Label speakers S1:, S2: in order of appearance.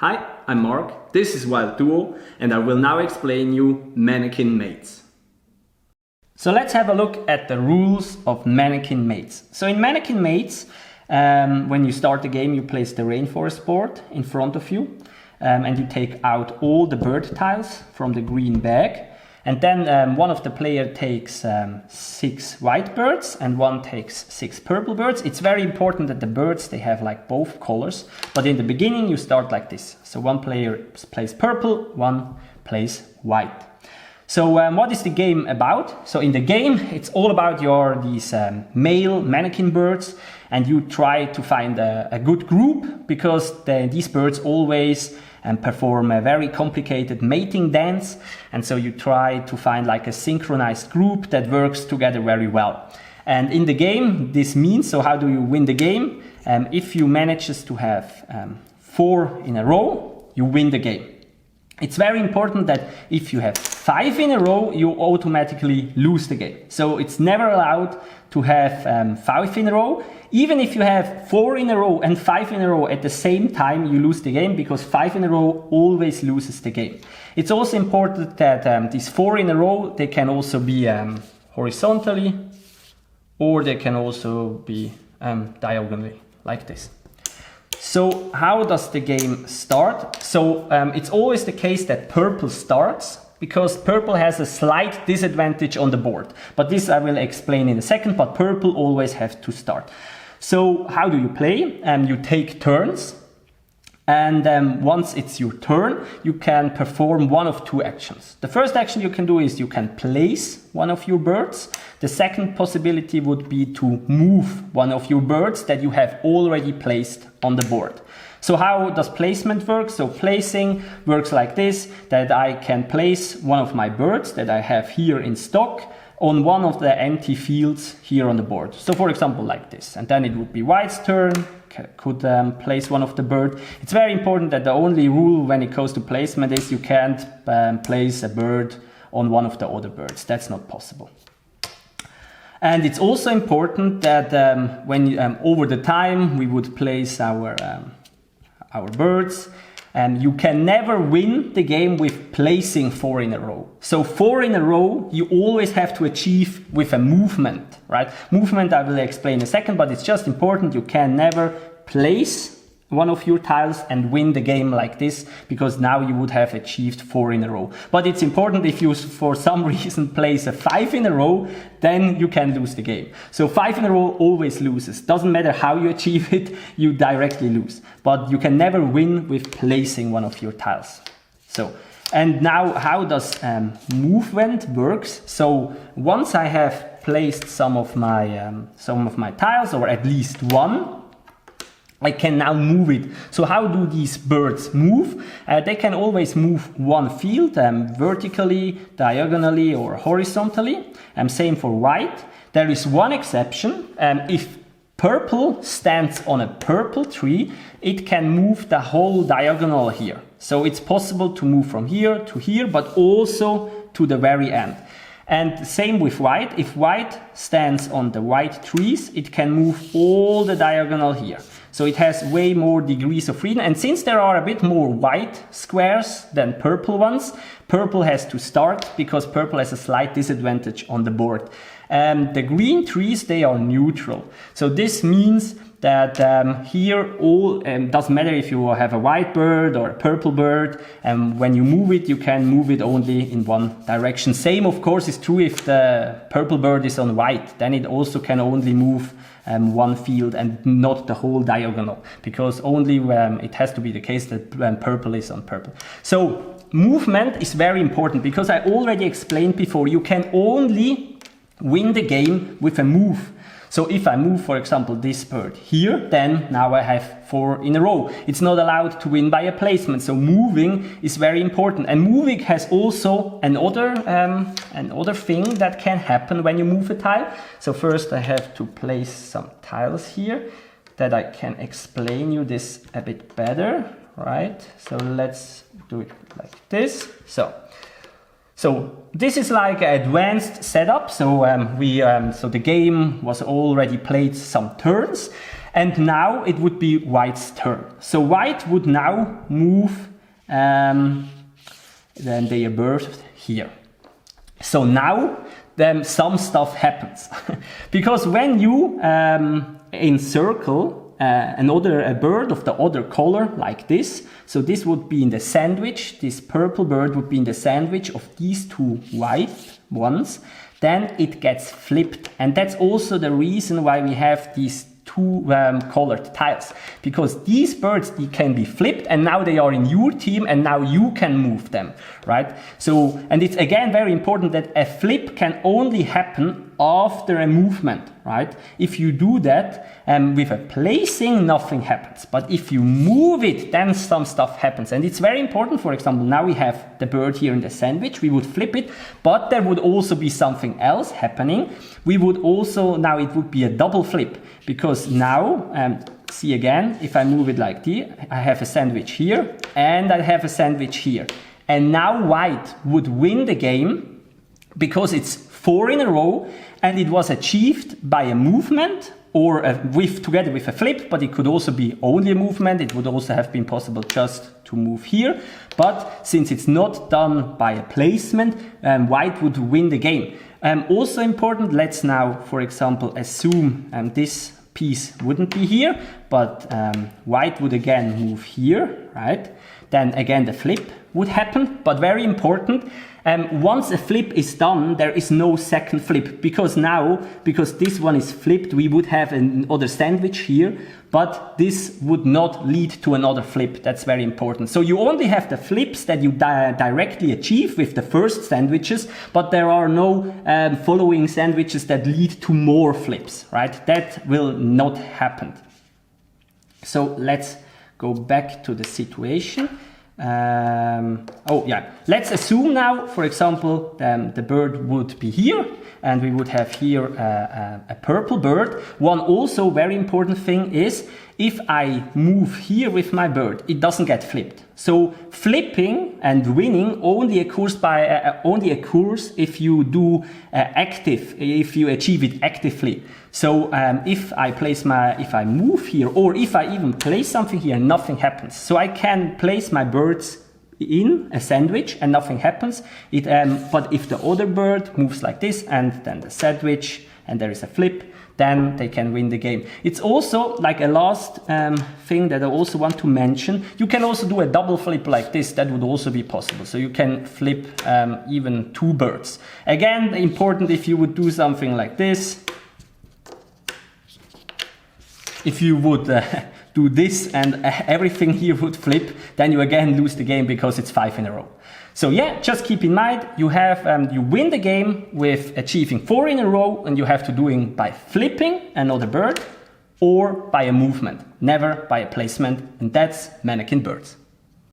S1: Hi, I'm Mark, this is Wild Duo, and I will now explain you Manakin Mates. So let's have a look at the rules of Manakin Mates. So in Manakin Mates, when you start the game, you place the rainforest board in front of you, and you take out all the bird tiles from the green bag. And then one of the player takes 6 white birds and one takes 6 purple birds. It's very important that the birds, they have like both colors. But in the beginning you start like this. So one player plays purple, one plays white. So what is the game about? So in the game it's all about these male mannequin birds, and you try to find a good group, because these birds always perform a very complicated mating dance, and so you try to find like a synchronized group that works together very well. And in the game this means, so how do you win the game? If you manage to have 4 in a row, you win the game. It's very important that if you have 5 in a row, you automatically lose the game. So it's never allowed to have 5 in a row. Even if you have 4 in a row and 5 in a row at the same time, you lose the game, because 5 in a row always loses the game. It's also important that these 4 in a row, they can also be horizontally, or they can also be diagonally, like this. So how does the game start? So it's always the case that purple starts, because purple has a slight disadvantage on the board. But this I will explain in a second, but purple always has to start. So how do you play? You take turns, and once it's your turn, you can perform one of 2 actions. The first action you can do is you can place one of your birds. The second possibility would be to move one of your birds that you have already placed on the board. So how does placement work? So placing works like this, that I can place one of my birds that I have here in stock on one of the empty fields here on the board. So for example like this, and then it would be white's turn, could place one of the bird. It's very important that the only rule when it goes to placement is you can't place a bird on one of the other birds. That's not possible. And it's also important that when over the time we would place our birds, you can never win the game with placing 4 in a row. So 4 in a row you always have to achieve with a movement, right? Movement I will explain in a second, but it's just important you can never place one of your tiles and win the game like this, because now you would have achieved 4 in a row. But it's important if you for some reason place a 5 in a row, then you can lose the game. So 5 in a row always loses. Doesn't matter how you achieve it, you directly lose. But you can never win with placing one of your tiles. So, and now how does movement works? So once I have placed some of my tiles, or at least one, I can now move it. So how do these birds move? They can always move one field, vertically, diagonally, or horizontally. Same for white. There is one exception. If purple stands on a purple tree, it can move the whole diagonal here. So it's possible to move from here to here, but also to the very end. And same with white. If white stands on the white trees, it can move all the diagonal here. So it has way more degrees of freedom. And since there are a bit more white squares than purple ones, purple has to start, because purple has a slight disadvantage on the board. The green trees, they are neutral. So this means that here doesn't matter if you have a white bird or a purple bird, and when you move it, you can move it only in one direction. Same of course is true if the purple bird is on white, then it also can only move one field and not the whole diagonal, because only it has to be the case that purple is on purple. So movement is very important, because I already explained before, you can only win the game with a move. So if I move, for example, this bird here, then now I have 4 in a row. It's not allowed to win by a placement. So moving is very important. And moving has also another thing that can happen when you move a tile. So first I have to place some tiles here that I can explain you this a bit better, right? So let's do it like this. So this is like an advanced setup. So so the game was already played some turns, And now it would be white's turn. So white would now move then their bird here. So now then some stuff happens. Because when you encircle a bird of the other color like this, so this would be in the sandwich, this purple bird would be in the sandwich of these two white ones, then it gets flipped. And that's also the reason why we have these two colored tiles, because these birds, they can be flipped and now they are in your team and now you can move them, right? So, and it's again very important that a flip can only happen after a movement, right? If you do that with a placing, nothing happens. But if you move it, then some stuff happens. And it's very important. For example, now we have the bird here in the sandwich. We would flip it, but there would also be something else happening. We would also, now it would be a double flip, because now, see again, if I move it like this, I have a sandwich here and I have a sandwich here. And now white would win the game because it's 4 in a row and it was achieved by a movement or together with a flip, but it could also be only a movement. It would also have been possible just to move here. But since it's not done by a placement, white would win the game. Also important, let's now, for example, assume this piece wouldn't be here, but white would again move here, right? Then again the flip would happen, but very important, once a flip is done, there is no second flip, because this one is flipped, we would have another sandwich here, but this would not lead to another flip. That's very important. So you only have the flips that you directly achieve with the first sandwiches, but there are no following sandwiches that lead to more flips, right? That will not happen. So let's go back to the situation. Let's assume now, for example, the bird would be here and we would have here a purple bird. One also very important thing is, if I move here with my bird, it doesn't get flipped. So flipping and winning only occurs if you do if you achieve it actively. So if I move here, or if I even place something here, nothing happens. So I can place my birds in a sandwich and nothing happens. But if the other bird moves like this and then the sandwich and there is a flip, then they can win the game. It's also like a last thing that I also want to mention. You can also do a double flip like this. That would also be possible. So you can flip even 2 birds. Again, important if you would do something like this. If you would do this and everything here would flip, then you again lose the game because it's 5 in a row. So yeah, just keep in mind, you win the game with achieving 4 in a row, and you have to do it by flipping another bird or by a movement, never by a placement, and that's Manakin Birds.